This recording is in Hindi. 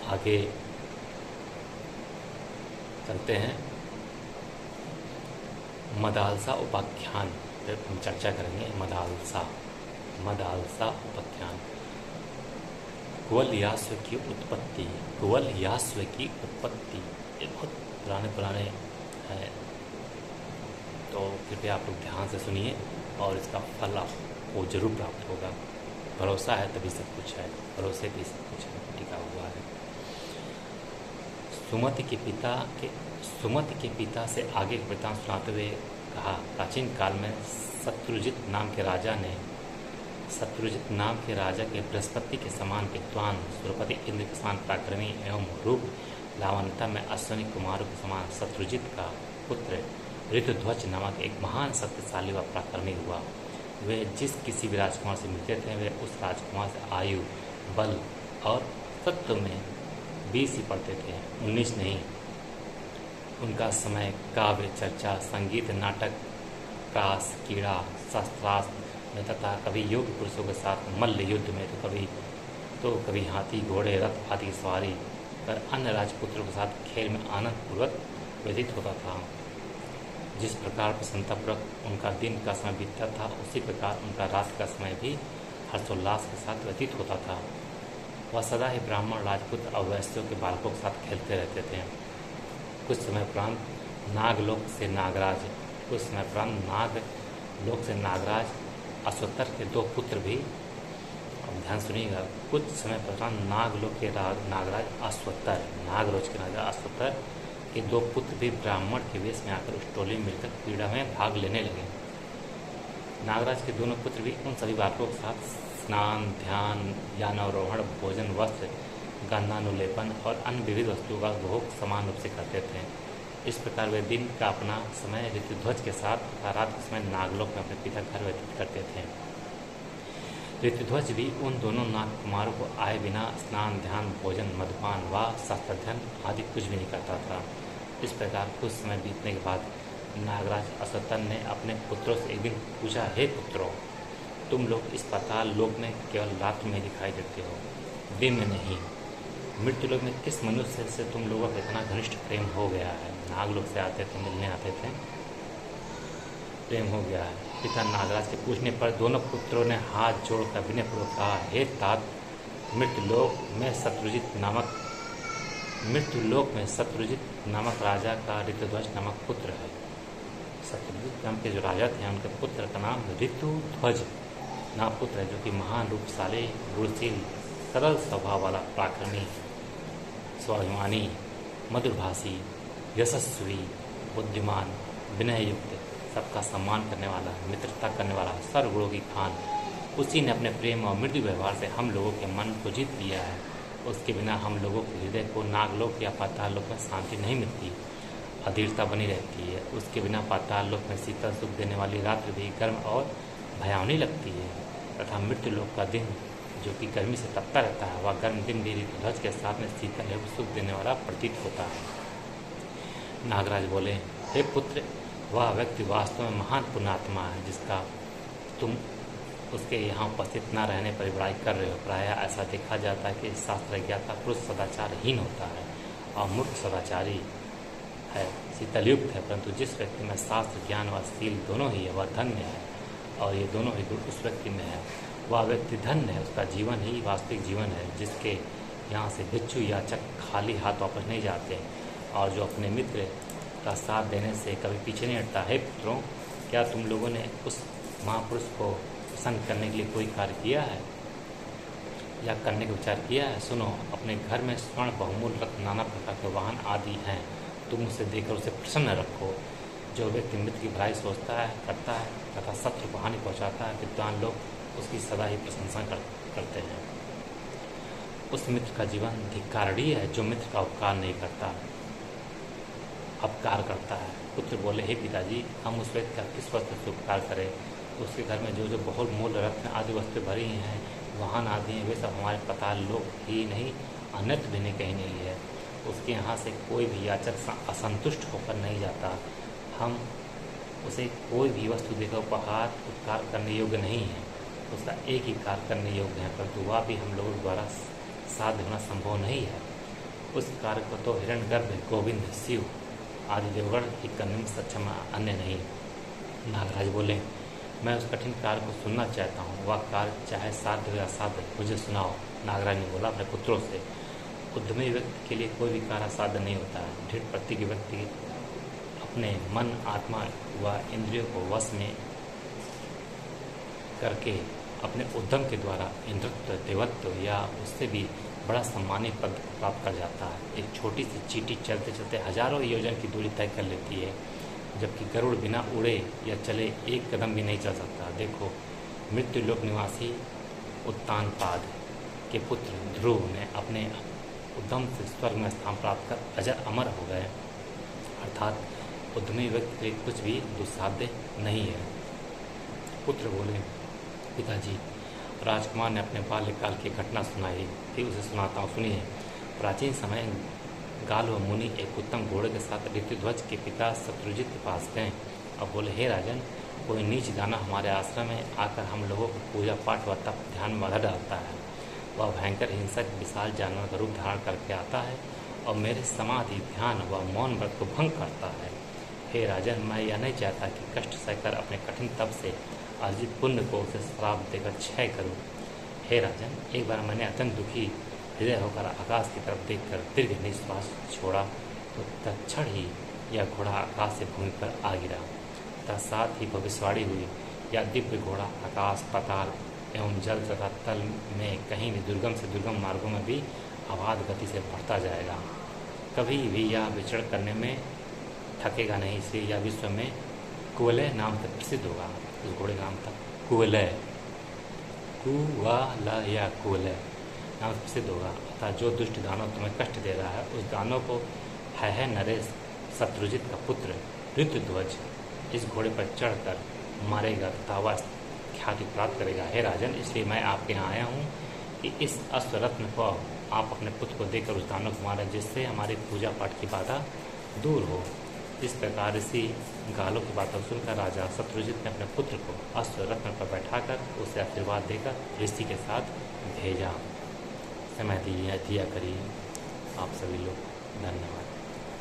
आगे चलते हैं। मदालसा उपाख्यान पर हम चर्चा करेंगे। मदालसा उपाख्यान। कुवल यास्व की उत्पत्ति। ये बहुत पुराने हैं, तो कृपया आप लोग ध्यान से सुनिए और इसका फल आपको जरूर प्राप्त होगा। भरोसा है तभी सब कुछ है, भरोसे भी सब कुछ है टिका हुआ है। सुमति के पिता से आगे वृत्तांत सुनाते हुए कहा, प्राचीन काल में शत्रुजित नाम के राजा के बृहस्पति के समान विद्वान, सुरपति इंद्र के समान पराक्रमी एवं रूप लावण्यता में अश्विनी कुमारों के समान शत्रुजित का पुत्र ऋतुध्वज नामक एक महान शक्तिशाली व पराक्रमी हुआ। वे जिस किसी भी राजकुमार से मिलते थे वे उस राजकुमार से आयु, बल और तत्व में 20 ही पढ़ते थे, 19 नहीं। उनका समय काव्य, चर्चा, संगीत, नाटक, प्रास, क्रीड़ा, शास्त्रास्त्र में तथा कभी योग्य पुरुषों के साथ मल्ल युद्ध में तो कभी हाथी, घोड़े, रथ आदि की सवारी पर अन्य राजपुत्रों के साथ खेल में आनंद पूर्वक व्यतीत होता था। जिस प्रकार प्रसन्नतापूर्वक उनका दिन का समय बीतता था उसी प्रकार उनका रात का समय भी हर्षोल्लास के साथ व्यतीत होता था। वह सदा ही ब्राह्मण, राजपुत्र और वैश्यों के बालकों के साथ खेलते रहते थे। कुछ समय उपरांत नागलोक से नागराज अश्वत्थर के 2 पुत्र भी, अब ध्यान सुनिएगा, कुछ समय उपरांत नागलोक के नागराज अश्वत्थर के 2 पुत्र भी ब्राह्मण के वेश में आकर उस टोली में मिलकर क्रीड़ा में भाग लेने लगे। नागराज के दोनों पुत्र भी उन सभी बालकों के साथ स्नान, ध्यान, यानारोहण, भोजन, वस्त्र, गंधानुलेपन और अन्य विविध वस्तुओं का उपभोग समान रूप से करते थे। इस प्रकार वे दिन का अपना समय ऋतुध्वज के साथ तथा रात के समय नागलोक में अपने पिता घर व्यतीत करते थे। ऋतुध्वज भी उन दोनों नाग कुमारों को आए बिना स्नान, ध्यान, भोजन, मधुपान व शास्त्राध्ययन आदि कुछ भी नहीं करता था। इस प्रकार कुछ समय बीतने के बाद नागराज अश्वत्थर ने अपने पुत्रों से एक दिन पूछा, हे पुत्रों, तुम लोग इस पाताल लोक में केवल रात में दिखाई देते हो, दिन में नहीं। मृत्यु लोक में किस मनुष्य से तुम लोगों का इतना घनिष्ठ प्रेम हो गया है? नागलोक से आते थे, मिलने आते थे, प्रेम हो गया है। पिता नागराज के पूछने पर दोनों पुत्रों ने हाथ जोड़कर विनयपूर्वक कहा, हे तात, मृत्युलोक में शत्रुजित नामक राजा का ऋतुध्वज नामक पुत्र है। शत्रुजित नाम के जो राजा थे उनके पुत्र का नाम ऋतुध्वज नाम पुत्र है, जो कि महान रूपशाली, गुणशील, सरल स्वभाव वाला, पराक्रमी, स्वाभिमानी, मधुरभाषी, यशस्वी, बुद्धिमान, विनययुक्त, सबका सम्मान करने वाला, मित्रता करने वाला, सर्वगुणों की खान। उसी ने अपने प्रेम और मृदु व्यवहार से हम लोगों के मन को जीत लिया है। उसके बिना हम लोगों के हृदय को नागलोक या पाताल लोक में शांति नहीं मिलती, अधीरता बनी रहती है। उसके बिना पाताल लोक में शीतल सुख देने वाली रात्रि भी गर्म और भयावनी लगती है, तथा मृत्यु लोक का दिन जो कि गर्मी से तपता रहता है, वह गर्म दिन भी ऋतुध्वज के साथ में शीतल एवं सुख देने वाला प्रतीत होता है। नागराज बोले, हे पुत्र, वह व्यक्ति वास्तव में महान पुण्यात्मा है जिसका तुम उसके यहाँ उपस्थित न रहने पर बड़ाई कर रहे हो। प्रायः ऐसा देखा जाता है कि शास्त्र ज्ञाता पुरुष सदाचारहीन होता है और मूर्ख सदाचारी है, शीतलयुक्त है, परंतु जिस व्यक्ति में शास्त्र, ज्ञान व शील दोनों ही है वह धन्य है, और ये दोनों ही गुण उस व्यक्ति में है। वह व्यक्ति धन्य है, उसका जीवन ही वास्तविक जीवन है, जिसके यहाँ से भिक्षु याचक खाली हाथ वापस नहीं जाते, और जो अपने मित्र का साथ देने से कभी पीछे नहीं हटता। है पुत्रों, क्या तुम लोगों ने उस महापुरुष को प्रसन्न करने के लिए कोई कार्य किया है या करने का विचार किया है? सुनो, अपने घर में स्वर्ण, बहुमूल्य रत्न, नाना प्रकार के वाहन आदि हैं, तुम उसे देखकर उसे प्रसन्न रखो। जो व्यक्ति मित्र की भलाई सोचता है, करता है तथा शत्रु को हानि पहुँचाता है, विद्वान लोग उसकी सदा ही प्रशंसा करते हैं। उस मित्र का जीवन धिक्कारणीय है जो मित्र का उपकार नहीं करता, अपकार करता है। पुत्र बोले, हे पिताजी, हम उस व्यक्ति का किस वस्तु से उपकार करें? उसके घर में जो जो बहुत मूल्य रत्न आदि वस्तुएं भरी हैं, वाहन आदि हैं, वे सब हमारे पाताल लोक ही नहीं, अन्यत्र भी कहीं नहीं है। उसके यहाँ से कोई भी याचक असंतुष्ट होकर नहीं जाता। हम उसे कोई भी वस्तु देकर उपकार करने योग्य नहीं है। उसका एक ही कार्य करने योग्य है, परंतु वह भी हम लोगों द्वारा साध्य होना संभव नहीं है। उस कार्य को तो हिरण्यगर्भ, गोविंद, शिव आदि देवगण ही करने में सक्षम, अन्य नहीं। नागराज बोले, मैं उस कठिन कार्य को सुनना चाहता हूँ। वह कार्य चाहे साध्य हो या असाध्य, मुझे सुनाओ। नागराज ने बोला अपने पुत्रों से, उद्यमी व्यक्ति के लिए कोई भी कार्य असाध्य नहीं होता है। दृढ़ प्रत्येक व्यक्ति अपने मन, आत्मा व इंद्रियों को वश में करके अपने उद्यम के द्वारा इंद्रत्व, देवत्व या उससे भी बड़ा सम्मानित पद प्राप्त कर जाता है। एक छोटी सी चींटी चलते चलते हजारों योजन की दूरी तय कर लेती है, जबकि गरुड़ बिना उड़े या चले एक कदम भी नहीं चल सकता। देखो, मृत्यु लोक निवासी उत्तानपाद के पुत्र ध्रुव ने अपने उद्यम से स्वर्ग में स्थान प्राप्त कर अजर अमर हो गए। अर्थात उद्यमी व्यक्ति के लिए कुछ भी दुस्साध्य नहीं है। पुत्र बोले, पिताजी, राजकुमार ने अपने बाल्यकाल की घटना सुनाई थी, उसे सुनाता हूँ, सुनिए। प्राचीन समय गाल्व मुनि एक उत्तम घोड़े के साथ ऋतुध्वज के पिता शत्रुजित के पास गए और बोले, हे राजन, कोई नीच दाना हमारे आश्रम में आकर हम लोगों को पूजा पाठ व तप ध्यान में बाधा डालता है। वह भयंकर हिंसक विशाल जानवर का रूप धारण करके आता है और मेरे समाधि, ध्यान व मौन व्रत को भंग करता है। हे राजन, मैं यह नहीं चाहता कि कष्ट सहकर अपने कठिन तप से अर्जित पुण्य को उसे श्राप देकर क्षय करूं। हे राजन, एक बार मैंने अत्यंत दुखी हृदय होकर आकाश की तरफ देखकर दीर्घ निश्वास छोड़ा तो तत्क्षण ही यह घोड़ा आकाश से भूमि पर आ गिरा। तत्साथ ही भविष्यवाणी हुई, यह दिव्य घोड़ा आकाश, पाताल एवं जल तथा तल में कहीं भी दुर्गम से दुर्गम मार्गों में भी अबाध गति से बढ़ता जाएगा। कभी भी यह विचरण करने में थकेगा नहीं, इसलिए यह विश्व में कुवलय नाम से प्रसिद्ध होगा। उस घोड़े का नाम था कुवलय, कुवलय, कुवलय नाम से प्रसिद्ध होगा। अर्थात जो दुष्ट दानव तुम्हें कष्ट दे रहा है, उस दानव को है नरेश शत्रुजित का पुत्र ऋतुध्वज इस घोड़े पर चढ़कर मारेगा तथा वह ख्याति प्राप्त करेगा। हे राजन, इसलिए मैं आपके यहाँ आया हूँ कि इस अश्वरत्न को आप अपने पुत्र को देकर उस दानव को मारें, जिससे हमारी पूजा पाठ की बाधा दूर हो। इस प्रकार ऋषि गालों की बातों सुनकर राजा शत्रुजित ने अपने पुत्र को अश्वरत्न पर बैठाकर उसे आशीर्वाद देकर ऋषि के साथ भेजा। समय दिया करिए आप सभी लोग। धन्यवाद।